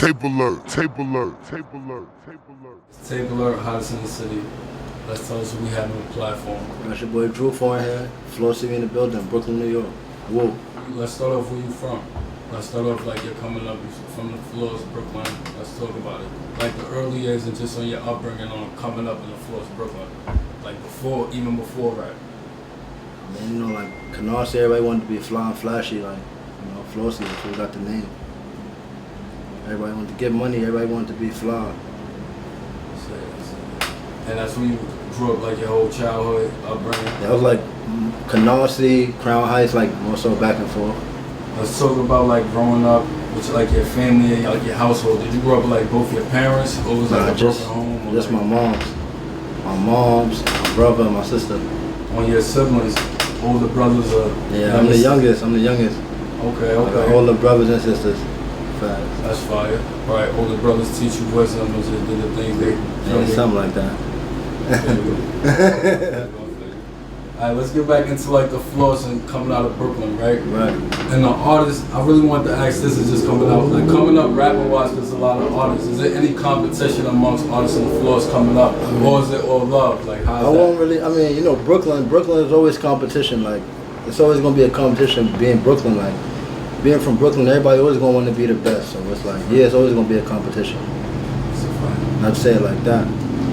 Tapealert, Tapealert, Tapealert, Tapealert. Tapealert, hottest in the city. Let's tell us what we have on the platform. That's your boy Drewl Foreign here, Floor City in the building, Brooklyn, New York. Whoa. Let's start off where you from. Let's start off like you're coming up from the floors of Brooklyn. Let's talk about it. Like the early years and just on your upbringing on coming up in the floors of Brooklyn. Like before, even before rap. I mean, you know, like Canarsie, everybody wanted to be fly and flashy, like, you know, Floor City, that's where we got the name. Everybody wanted to get money, everybody wanted to be fly. And that's when you grew up, like your whole childhood upbringing? That was like Canarsie, Crown Heights, like more so back and forth. Let's talk about like growing up with like your family, like your household. Did you grow up with like both your parents, or was like a broken home? Or just like, my mom's, my brother, and my sister. On your siblings, older brothers or? Yeah, I'm the youngest. Okay. Like older brothers and sisters. Facts. That's fire. Right, older brothers teach you wisdom, and just did the things they. Yeah, something like that. Alright, let's get back into like the floors and coming out of Brooklyn, right? Right. And the artists, I really want to ask this is just coming out, like coming up rapping wise, there's a lot of artists. Is there any competition amongst artists on the floors coming up? Or is it all love? Like how's that? I mean, you know, Brooklyn is always competition. Like, it's always going to be a competition being Brooklyn. Like, being from Brooklyn, everybody always going to want to be the best. So it's like, yeah, it's always going to be a competition. Not to say it like that.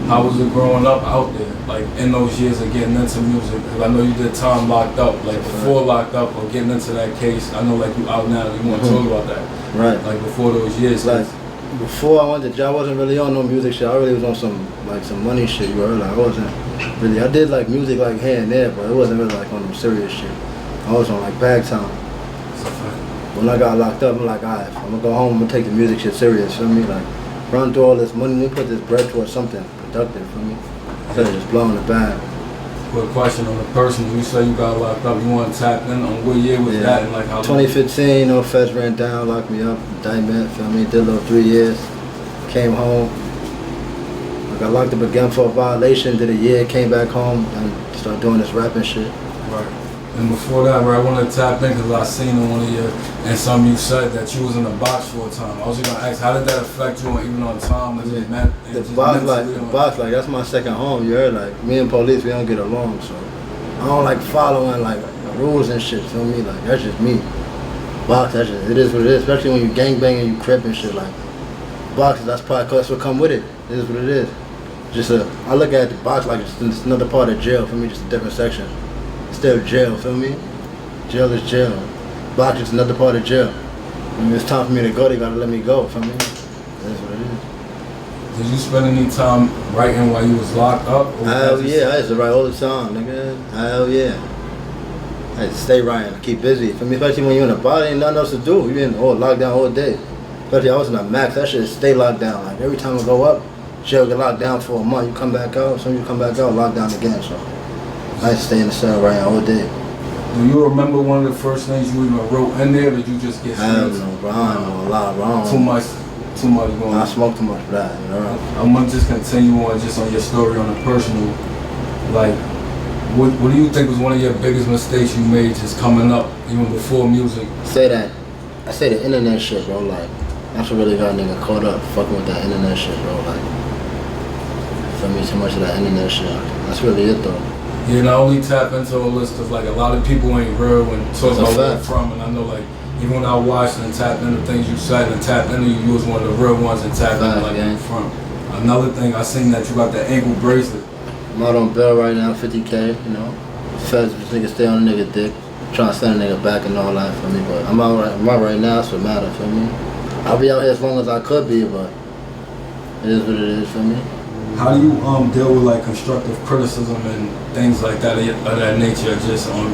How was it growing up out there, like in those years of getting into music? Because I know you did time locked up, like before locked up or getting into that case. I know like you out now, you want to talk about that. Right. Like before those years. Like before I went to jail, I wasn't really on no music shit. I really was on some money shit, you heard? Like I wasn't really, I did like music like here and there, but it wasn't really like on some serious shit. I was on like bag time. When I got locked up, I'm like, alright, I'm gonna go home, I'm gonna take the music shit serious, feel me? Like, run through all this money, let me put this bread towards something productive for me, instead of just blowing the bag. Quick question on the personal, you say you got locked up, you want to tap in on what year was that and like how 2015, you know, feds ran down, locked me up, indictment, feel me, did a little 3 years, came home, I got locked up again for a violation, did a year, came back home, and started doing this rapping shit. Right. And before that, right, I wanted to tap in because I seen in one of your, and some you said that you was in the box for a time. I was just gonna ask, how did that affect you even on time? The box, like that's my second home, you heard? Like, me and police, we don't get along, so I don't like following like rules and shit, feel me? Like, that's just me. Box, that's just, it is what it is, especially when you gangbang and you crip and shit, like, boxes, that's what come with it. It is what it is. Just I look at the box like it's another part of jail, for me, just a different section. Still jail, feel me? Jail is jail. Box is another part of jail. When it's time for me to go, they gotta let me go, feel me? That's what it is. Did you spend any time writing while you was locked up? Hell yeah, I used to write all the time, nigga. Hell yeah. I had to stay writing, keep busy. For me, especially when you're in a body, ain't nothing else to do. You in locked down all day. Especially I was in a max, that shit stay locked down. Like every time I go up, jail get locked down for a month. You come back out, soon you come back out, locked down again. So I used to stay in the cell writing all day. Do you remember one of the first things you even wrote in there, or did you just get I don't know, bro. I don't know a lot, bro. Too much going on. I smoke too much for that, you know? I'm gonna just continue on just on your story on the personal. Like, what do you think was one of your biggest mistakes you made just coming up, even before music? I say the internet shit, bro. Like, that's what really got a nigga caught up, fucking with that internet shit, bro. Like, for me, too much of that internet shit. That's really it, though. Yeah, not only tap into a list of like a lot of people ain't real and talk about where you're from, and I know like even when I watched and tapped into things you said and tapped into you was one of the real ones and tapped into like where you from. Another thing I seen that you got the ankle bracelet. I'm out on bail right now, 50K, you know. Feds, this nigga stay on a nigga dick, trying to send a nigga back and all that for me, but I'm out right now, that's what matters for me. I'll be out here as long as I could be, but it is what it is for me. How do you deal with like constructive criticism and things like that of that nature, just on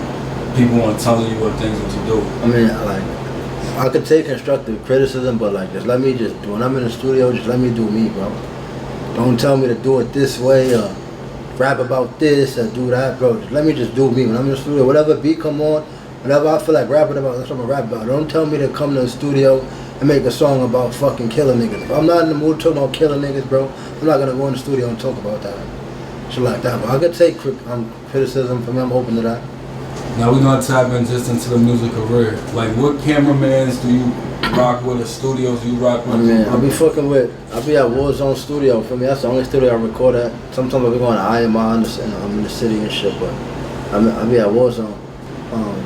people want telling you what things to do? I mean, like, I could take constructive criticism, but like, just let me when I'm in the studio, just let me do me, bro. Don't tell me to do it this way or rap about this or do that, bro. Just let me just do me. When I'm in the studio, whatever beat come on, whatever I feel like rapping about, that's what I'm gonna rap about. Don't tell me to come to the studio and make a song about fucking killing niggas. If I'm not in the mood to talk about killing niggas, bro, I'm not gonna go in the studio and talk about that. Shit like that. But I could take criticism from me, I'm open to that. Now we're gonna tap in just into the music career. Like what cameramans do you rock with, or studios you rock with? I mean, I be fucking with, I be at Warzone Studio, for me, that's the only studio I record at. Sometimes I be going to IMI I'm in the city and shit, but I be at Warzone.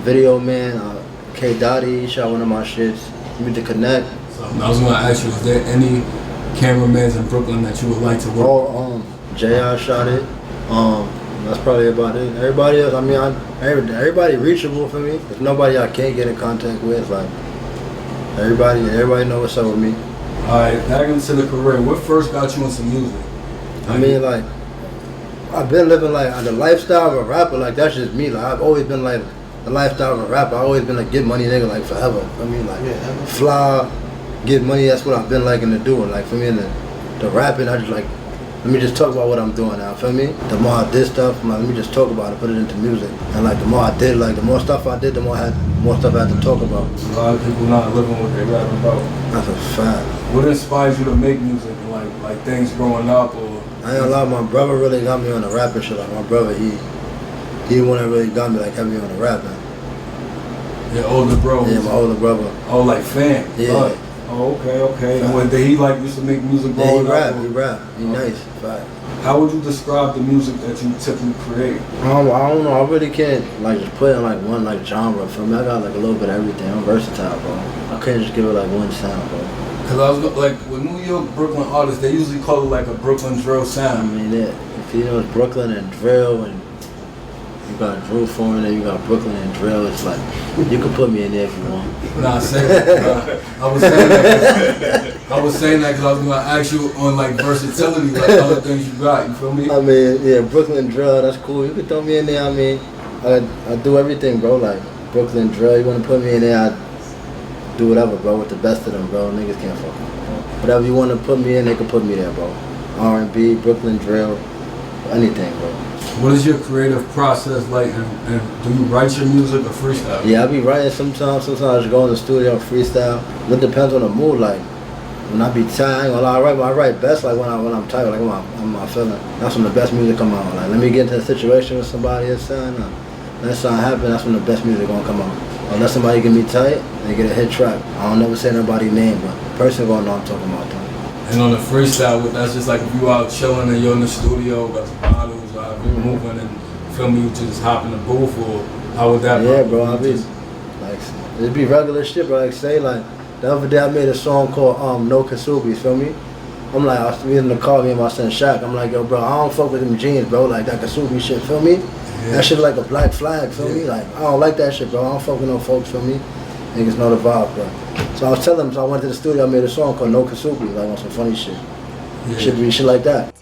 Video Man, K Dottie, he shot one of my shits. Music Connect. So I was gonna ask you, is there any cameramans in Brooklyn that you would like to work with? JR shot it. That's probably about it. Everybody else, I mean, everybody reachable for me. There's nobody I can't get in contact with. Like, everybody know what's up with me. Alright, back into the career. What first got you into music? I mean, like, I've been living like the lifestyle of a rapper. Like, that's just me. Like, I've always been like the lifestyle of a rapper. I've always been a get money nigga, like, forever. I mean, like, fly, get money. That's what I've been liking to do. And like, for me, the rapping, I just like, let me just talk about what I'm doing now, feel me? The more I did stuff, I'm like, let me just talk about it, put it into music. And like, the more I did, like, the more stuff I did, the more stuff I had to talk about. A lot of people not living what they rapping about. That's a fact. What inspires you to make music? Like things growing up, or? I ain't gonna lie, my brother really got me on the rapping shit. Like, my brother, he one that really got me, like, heavy on the rapping. Your older bro? Yeah, my older brother. Oh, like fam? Yeah. Oh, okay. And when did he like used to make music growing up? He rap. He nice. Fact. How would you describe the music that you typically create? I don't know. I really can't like just put in like one like genre. For me, I got like a little bit of everything. I'm versatile, bro. I can't just give it like one sound, bro. Cause I was like with New York, Brooklyn artists, they usually call it like a Brooklyn drill sound. I mean, if you know it's Brooklyn and drill, and you got Drewl Foreign, and you got Brooklyn and drill, it's like you can put me in there if you want. Nah, I was saying that because I was gonna ask you on like versatility, like other things you got. You feel me? I mean, yeah, Brooklyn drill, that's cool. You can throw me in there. I mean, I do everything, bro. Like Brooklyn drill, you wanna put me in there? I do whatever, bro. With the best of them, bro. Niggas can't fuck with me, bro. Whatever you wanna put me in, they can put me there, bro. R&B, Brooklyn drill, anything, bro. What is your creative process like, and do you write your music or freestyle? Yeah, I be writing sometimes. Sometimes I just go in the studio and freestyle. It depends on the mood. Like when I be tired, I ain't gonna lie, I write best like when I'm tired, like when I'm feeling. That's when the best music come out. Like let me get into a situation with somebody or something. Let something happen. That's when the best music gonna come out. Unless somebody get me tight, they get a hit track. I don't never say nobody's name, but the person gonna know I'm talking about them. And on the freestyle, that's just like if you out chilling and you're in the studio, got some bottles, you moving and feel me, you just hop in the booth, or how would that? Yeah, bro, I be like, it'd be regular shit, bro. Like say like the other day I made a song called No Kasubi, feel me? I'm like, I was in the car, me and my son Shaq. I'm like, yo, bro, I don't fuck with them jeans, bro. Like that Kasubi shit, feel me? Yeah. That shit like a black flag, feel me? Like I don't like that shit, bro. I don't fuck with no folks, feel me? Niggas know the vibe, bro. So I was telling him, so I went to the studio, I made a song called No Kasubi, like on some funny shit. Yeah. Shit like that.